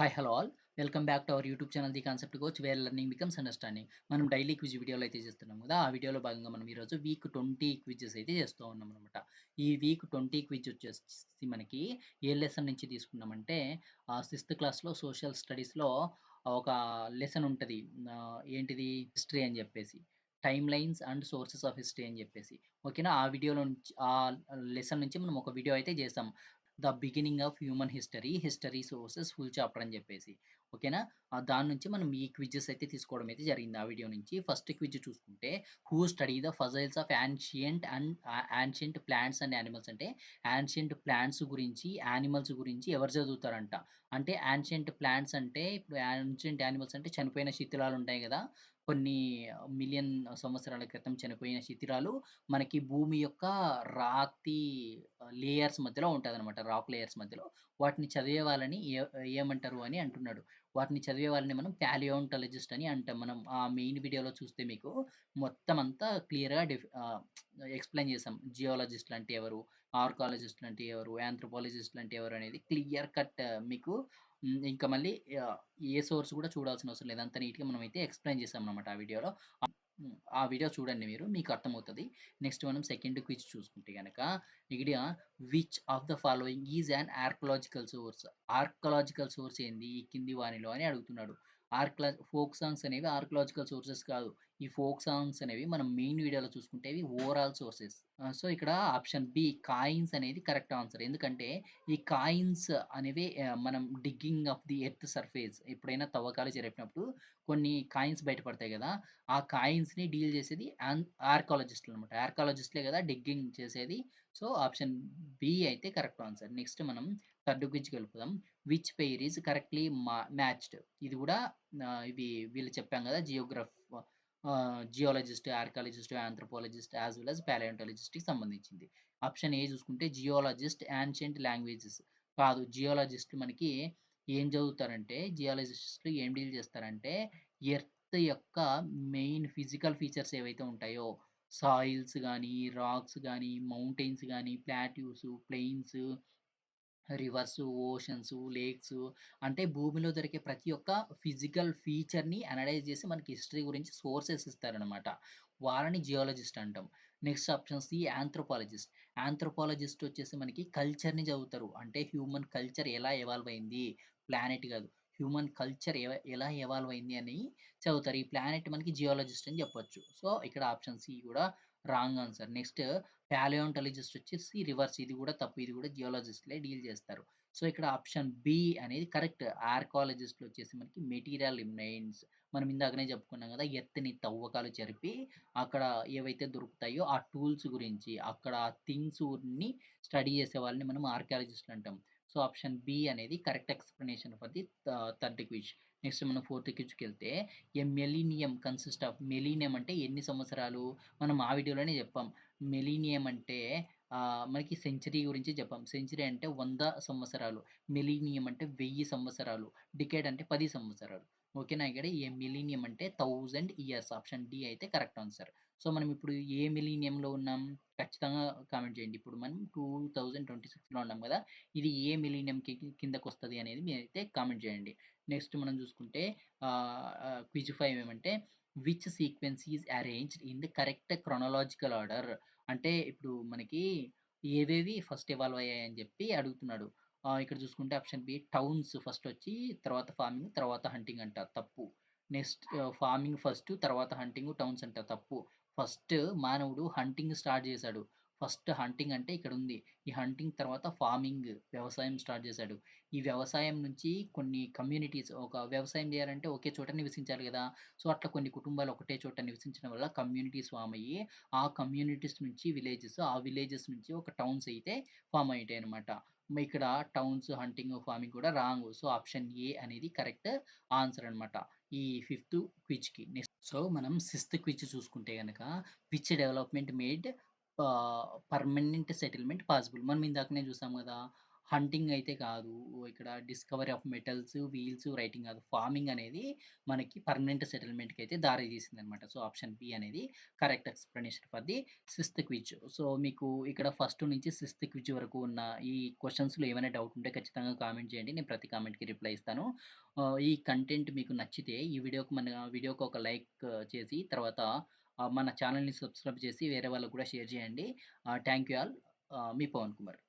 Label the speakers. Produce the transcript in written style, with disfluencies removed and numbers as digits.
Speaker 1: Hi hello all. Welcome back to our YouTube channel the concept coach where learning becomes understanding. మనం daily quiz వీడియోలు అయితే చేస్తున్నాం కదా! ఆ వీడియోలో భాగంగా మనం ఈరోజు వీక్ 20 క్విజెస్ అయితే చేస్తూ ఉన్నామనమాట. ఈ వీక్ 20 క్విజ్ వచ్చేసి మనకి ఏ లెసన్ నుంచి తీసుకున్నామంటే సిక్స్త్ క్లాస్‌లో సోషల్ స్టడీస్‌లో ఒక లెసన్ ఉంటది. ఏంటిది హిస్టరీ అని చెప్పేసి. Time lines and sources of history అని చెప్పేసి. ఓకేనా? ఆ వీడియోలో నుంచి ఆ లెసన్ నుంచి మనం ఒక వీడియో అయితే చేసాం. The beginning of human history, history sources full chapter అని చెప్పేసి. ఓకేనా? దాని నుంచి మనం ఈ క్విజెస్ అయితే తీసుకోవడం అయితే జరిగింది ఆ వీడియో నుంచి. ఫస్ట్ క్విజ్ చూసుకుంటే, who study the ఫజల్స్ of ancient plants and animals అంటే, యాన్షియంట్ ప్లాంట్స్ గురించి, యానిమల్స్ గురించి ఎవరు చదువుతారంట. అంటే యాన్షియంట్ ప్లాంట్స్ అంటే, ఇప్పుడు యాన్షియంట్ యానిమల్స్ అంటే చనిపోయిన శిథిలాలు ఉంటాయి గదా! కొన్ని మిలియన్ సంవత్సరాల క్రితం చనిపోయిన శిథిలాలు మనకి భూమి యొక్క రాతి లేయర్స్ మధ్యలో ఉంటదనమాట. రాక్ లేయర్స్ మధ్యలో. వాటిని చదివే వాళ్ళని ఏమంటారు అని అంటున్నాడు. వాటిని చదివే వాళ్ళని మనం పాలియోంటాలజిస్ట్ అని అంటాం. మనం ఆ మెయిన్ వీడియోలో చూస్తే మీకు మొత్తం అంతా క్లియర్‌గా ఎక్స్‌ప్లెయిన్ చేసాం. జియాలజిస్ట్‌లు అంటే ఎవరు? ఆర్కాలజిస్ట్‌లు అంటే ఎవరు? ఆంథ్రోపాలజిస్ట్‌లు అంటే ఎవరు? అనేది క్లియర్ కట్ మీకు ఇంకా మళ్ళీ ఏ సోర్స్ కూడా చూడాల్సిన అవసరం లేదు. అంత నీట్‌గా మనమైతే ఎక్స్‌ప్లెయిన్ చేసామనమాట ఆ వీడియోలో. ఆ వీడియో చూడండి మీరు. మీకు అర్థమవుతది. నెక్స్ట్ మనం సెకండ్ క్విజ్ చూసుకుంటే గనక, ఇక్కడ which of the following is an archaeological source? Archaeological source ఏంది? ఈ కింది వానిలో అని అడుగుతున్నాడు. ఫోక్ సాంగ్స్ అనేవి ఆర్కలాజికల్ సోర్సెస్ కాదు. ఈ ఫోక్ సాంగ్స్ అనేవి మనం మెయిన్ వీడియోలో చూసుకుంటే ఇవి ఓవరాల్ సోర్సెస్. సో, ఇక్కడ ఆప్షన్ బి కాయిన్స్ అనేది కరెక్ట్ ఆన్సర్. ఎందుకంటే ఈ కాయిన్స్ అనేవి మనం digging of the earth surface ఎప్పుడైనా తవ్వకాలు జరిపినప్పుడు కొన్ని కాయిన్స్ బయటపడతాయి గదా! ఆ కాయిన్స్‌ని డీల్ చేసేది ఆర్కాలజిస్ట్‌లనమాట. ఆర్కాలజిస్ట్‌లే గదా డిగ్గింగ్ చేసేది. సో, ఆప్షన్ బి అయితే కరెక్ట్ ఆన్సర్. నెక్స్ట్ మనం థర్డ్ క్విజ్‌కెళ్ళిపోదాం. Which pair is correctly matched? ఇది గూడా ఇవి వీళ్ళు చెప్పాం గదా! Geologist, archaeologist, anthropologist as well as పాలియోంటాలజిస్ట్‌కి సంబంధించింది. ఆప్షన్ ఏ చూసుకుంటే జియాలజిస్ట్ యాన్షియంట్ లాంగ్వేజెస్ కాదు. జియాలజిస్ట్‌లు మనకి ఏం చదువుతారంటే జియాలజిస్ట్‌లు ఏం డీల్ చేస్తారంటే ఎర్త్ యొక్క మెయిన్ ఫిజికల్ ఫీచర్స్ ఏవైతే ఉంటాయో సాయిల్స్ గానీ, రాక్స్ గానీ, మౌంటైన్స్ గానీ, plateaus, plains, reverse, oceans, lakes అంటే భూమిలో దొరికే ప్రతి ఒక్క ఫిజికల్ ఫీచర్‌ని అనలైజ్ చేసి మనకి హిస్టరీ గురించి సోర్సెస్ ఇస్తారనమాట. వాళ్ళని జియాలజిస్ట్ అంటాం. Next option C anthropologist. Anthropologist వచ్చేసి మనకి కల్చర్‌ని చదువుతారు. అంటే హ్యూమన్ కల్చర్ ఎలా ఎవాల్వ్ అయింది, ప్లానెట్ కాదు. హ్యూమన్ కల్చర్ ఎలా ఎవాల్వ్ అయింది అని చదువుతారు. ఈ ప్లానెట్ మనకి జియాలజిస్ట్ అని చెప్పొచ్చు. సో, ఇక్కడ ఆప్షన్ సి కూడా రాంగ్ ఆన్సర్. నెక్స్ట్ పాలియోంటాలజిస్ట్ వచ్చేసి రివర్స్. ఇది కూడా తప్పు. ఇది కూడా జియోలాజిస్ట్‌లే డీల్ చేస్తారు. సో, ఇక్కడ ఆప్షన్ బి అనేది కరెక్ట్. ఆర్కియాలజిస్ట్‌లు వచ్చేసి మనకి మెటీరియల్ రిమైన్స్ మనం ఇందాకనే చెప్పుకున్నాం కదా! ఎర్త్‌ని తవ్వకాలు జరిపి అక్కడ ఏవైతే దొరుకుతాయో ఆ టూల్స్ గురించి, అక్కడ థింగ్స్‌ని స్టడీ చేసే వాళ్ళని మనం ఆర్కియాలజిస్ట్‌లు అంటాం. సో, ఆప్షన్ బి అనేది correct explanation for the third quiz. Next మనం ఫోర్త్ క్విజ్‌కెళ్తే ఎ మెలీనియం కన్సిస్ట్ ఆఫ్ మెలీనియం అంటే ఎన్ని సంవత్సరాలు? మనం ఆ వీడియోలోనే చెప్పాం. మిలీనియం అంటే మనకి సెంచరీ గురించి చెప్పాం. సెంచరీ అంటే 100 సంవత్సరాలు. మిలీనియం అంటే 1000 సంవత్సరాలు. డికేడ్ అంటే 10 సంవత్సరాలు. ఓకేనా? ఇక్కడ ఏ మిలీనియం అంటే 1000 ఇయర్స్. ఆప్షన్ డి అయితే కరెక్ట్ ఆన్సర్. సో, మనం ఇప్పుడు ఏ మిలీనియంలో ఉన్నాం? ఖచ్చితంగా కామెంట్ చేయండి. ఇప్పుడు మనం 2026లో ఉన్నాం గదా! ఇది ఏ మిలీనియంకి కిందకొస్తది అనేది మీరైతే కామెంట్ చేయండి. నెక్స్ట్ మనం చూసుకుంటే క్విజ్ 5 ఏమంటే which sequence is arranged in the correct chronological order? అంటే ఇప్పుడు మనకి ఏవేవి ఫస్ట్ ఎవాల్వ్ అయ్యాయని జెప్పి అడుగుతున్నాడు. ఇక్కడ చూసుకుంటే ఆప్షన్ బి టౌన్స్ ఫస్టొచ్చి, తర్వాత ఫార్మింగ్, తర్వాత హంటింగ్ అంట. తప్పు. నెక్స్ట్ ఫార్మింగ్ ఫస్ట్, తర్వాత హంటింగ్, టౌన్స్ అంట. తప్పు. ఫస్ట్ మానవుడు హంటింగ్ స్టార్ట్ జేశాడు. ఫస్ట్ హంటింగ్ అంటే ఇక్కడుంది. ఈ హంటింగ్ తర్వాత ఫార్మింగ్ వ్యవసాయం స్టార్ట్ జేశాడు. ఈ వ్యవసాయం నుంచి కొన్ని కమ్యూనిటీస్ ఒక వ్యవసాయం జేయాలంటే ఒకే చోట నివసించాలి గదా! సో, అట్లా కొన్ని కుటుంబాలు ఒకటే చోట నివసించడం వల్ల కమ్యూనిటీస్ ఫార్మ్ అయ్యి, ఆ కమ్యూనిటీస్ నుంచి విలేజెస్, ఆ విలేజెస్ నుంచి ఒక టౌన్స్ అయితే ఫార్మ్ అయ్యాయన్నమాట. ఇక్కడ టౌన్స్, హంటింగ్, ఫార్మింగ్ కూడా రాంగ్. సో, ఆప్షన్ ఏ అనేది కరెక్ట్ ఆన్సర్ అన్నమాట. ఈ ఫిఫ్త్ క్విజ్‌కి. సో, మనం సిక్స్త్ క్విజ్ చూసుకుంటే గనక which development made permanent settlement possible. మనం ఇందాకనే చూసాం గదా! హంటింగ్ అయితే కాదు. ఇక్కడ discovery of metals, wheels, writing కాదు. ఫార్మింగ్ అనేది మనకి పర్మనెంట్ సెటిల్మెంట్‌కయితే దారి తీసిందనమాట. సో, ఆప్షన్ బి అనేది correct explanation for the sixth quiz. So, మీకు ఇక్కడ ఫస్ట్ నుంచి సిక్స్త్ క్విజ్ వరకు ఉన్న ఈ క్వెషన్స్‌లో ఏమైనా డౌట్ ఉంటే ఖచ్చితంగా కామెంట్ చేయండి. నేను ప్రతి కామెంట్‌కి రిప్లై ఇస్తాను. ఈ కంటెంట్ మీకు నచ్చితే ఈ వీడియోకి ఒక లైక్ చేసి తర్వాత మన ఛానెల్‌ని సబ్స్క్రైబ్ చేసి వేరే వాళ్ళకి కూడా షేర్ చేయండి. Thank you all. మీ పవన్ కుమార్.